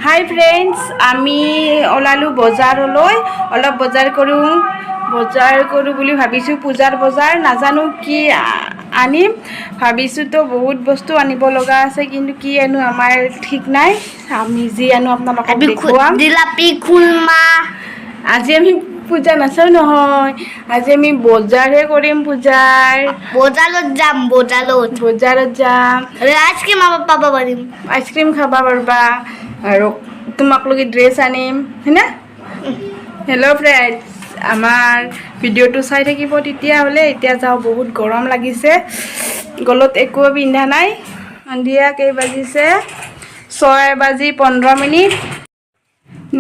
হাই friends, আমি ওলালোঁ বজাৰলৈ, অলপ বজাৰ কৰোঁ বুলি ভাবিছোঁ। পূজাৰ বজাৰ নাজানো কি আনিম, ভাবিছোঁ তো বহুত বস্তু আনিব লগা আছে, কিন্তু কি আনো আমাৰ ঠিক নাই। আমি যি আনো আপোনালোকক দেখুৱাম। জিলাপি খুলমা আজি আমি পূজা নাচাওঁ নহয়, আজি আমি বজাৰহে কৰিম। বজাৰত যাম। আইচক্ৰীম পাব পাৰিম, আইচক্ৰীম খাবা পাৰিবা আৰু তোমাকলৈকে ড্ৰেছ আনিম, হয়নে? হেল্ল' ফ্ৰেণ্ডছ, আমাৰ ভিডিঅ'টো চাই থাকিব তেতিয়াহ'লে। এতিয়া যাওঁ, বহুত গৰম লাগিছে, গলত একো পিন্ধা নাই। সন্ধিয়া কেই বাজিছে? 6:15।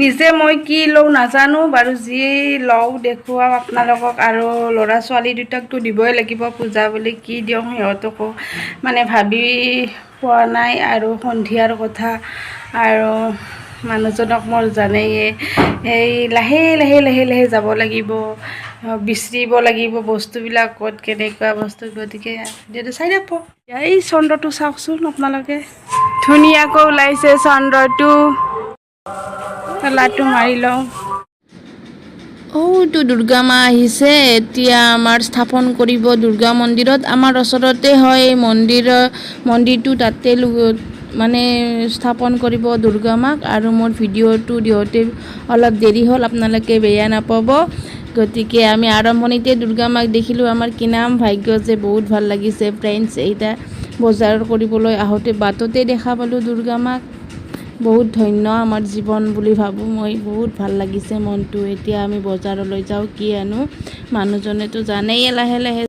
নিজে মই কি লওঁ নাজানো বাৰু, যি লওঁ দেখুৱাম আপোনালোকক। আৰু ল'ৰা ছোৱালী দুটাকতো দিবই লাগিব পূজা বুলি, কি দিওঁ সিহঁতকো মানে ভাবি পোৱা নাই। আৰু সন্ধিয়াৰ কথা, আৰু মানুহজনক মোৰ জানেই, এই লাহে লাহে যাব লাগিব, বিচাৰিব লাগিব বস্তুবিলাক ক'ত কেনেকুৱা বস্তু। গতিকে যিহেতু চাই থাকব, এই চন্দ্ৰটো চাওকচোন আপোনালোকে, ধুনীয়াকৈ ওলাইছে চন্দ্ৰটো। তলাটো মাৰি লওঁ। তো দুৰ্গা মা আহিছে, এতিয়া আমাৰ স্থাপন কৰিব দুৰ্গা মন্দিৰত। আমাৰ ওচৰতে হয় মন্দিৰটো, তাতে মানে স্থাপন কৰিব দুৰ্গা মাক। আৰু মোৰ ভিডিঅ'টো দিওঁতে অলপ দেৰি হ'ল, আপোনালোকে বেয়া নাপাব। গতিকে আমি আৰম্ভণিতে দুৰ্গা মাক দেখিলোঁ। আমাৰ কিনাম ভাগ্য যে, বহুত ভাল লাগিছে ফ্ৰেণ্ডছ। এইটা বজাৰ কৰিবলৈ আহোঁতে বাটতে দেখা পালোঁ দুৰ্গা মাক। বহুত ধন্য আমাৰ জীৱন বুলি ভাবোঁ মই, বহুত ভাল লাগিছে মনটো। এতিয়া আমি বজাৰলৈ যাওঁ, কি আনো। মানুহজনেতো জানেই, লাহে লাহে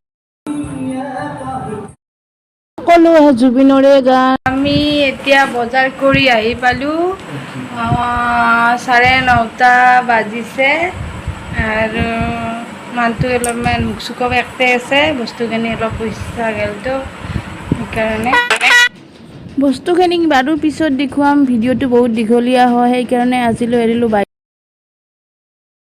সকলো জুবিনৰে গান। আমি এতিয়া বজাৰ কৰি আহি পালোঁ, 9:30 বাজিছে। আৰু মানুহটো অলপমান মুখ চুক একতে আছে, বস্তুখিনি অলপ পইচা গেলতো, সেইকাৰণে বস্তুখিনি বাৰু পিছত দেখুৱাম। ভিডিঅ'টো বহুত দীঘলীয়া হয়, সেইকাৰণে আজিলৈ এৰিলোঁ।